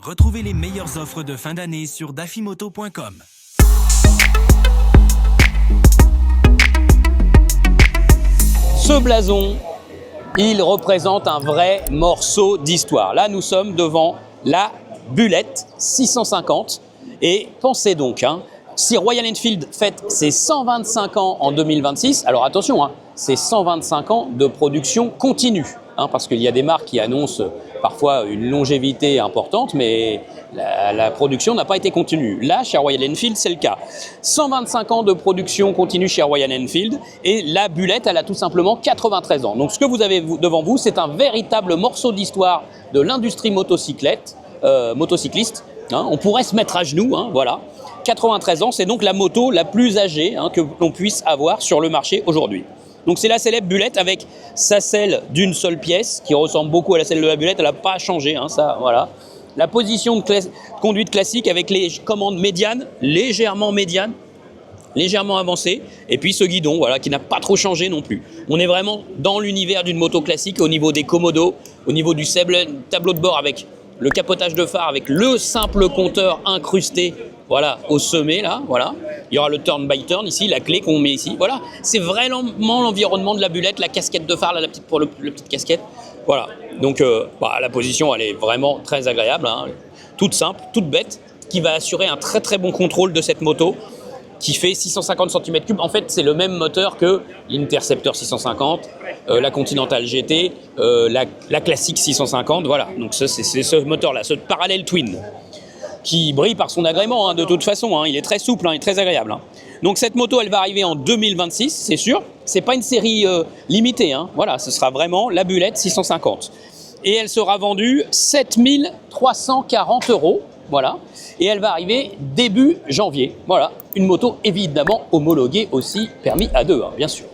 Retrouvez les meilleures offres de fin d'année sur dafimoto.com. Ce blason, il représente un vrai morceau d'histoire. Là, nous sommes devant la Bullet 650. Et pensez donc, si Royal Enfield fête ses 125 ans en 2026, alors attention, c'est 125 ans de production continue, parce qu'il y a des marques qui annoncent parfois une longévité importante, mais la production n'a pas été continue. Là, chez Royal Enfield, c'est le cas. 125 ans de production continue chez Royal Enfield, et la Bullet, elle a tout simplement 93 ans. Donc ce que vous avez devant vous, c'est un véritable morceau d'histoire de l'industrie motocycliste. On pourrait se mettre à genoux, voilà. 93 ans, c'est donc la moto la plus âgée que l'on puisse avoir sur le marché aujourd'hui. Donc c'est la célèbre Bullet avec sa selle d'une seule pièce qui ressemble beaucoup à la selle de la Bullet, elle n'a pas changé, ça, voilà. La position de conduite classique avec les commandes médianes, légèrement avancées, et puis ce guidon, voilà, qui n'a pas trop changé non plus. On est vraiment dans l'univers d'une moto classique au niveau des commodos, au niveau du tableau de bord avec le capotage de phare, avec le simple compteur incrusté, voilà, au sommet, là, voilà. Il y aura le turn by turn ici, la clé qu'on met ici, voilà. C'est vraiment l'environnement de la Bullet, la casquette de phare, là, la petite casquette, voilà. Donc, la position, elle est vraiment très agréable, toute simple, toute bête, qui va assurer un très très bon contrôle de cette moto, qui fait 650 cm3. En fait, c'est le même moteur que l'Interceptor 650, la Continental GT, la classique 650, voilà. Donc c'est ce moteur-là, ce parallèle twin, qui brille par son agrément, de toute façon. Il est très souple, il est très agréable. Donc cette moto, elle va arriver en 2026, c'est sûr. C'est pas une série limitée, voilà, ce sera vraiment la Bullet 650. Et elle sera vendue 7 340 €. Voilà, et elle va arriver début janvier. Voilà, une moto évidemment homologuée aussi, permis A2, bien sûr.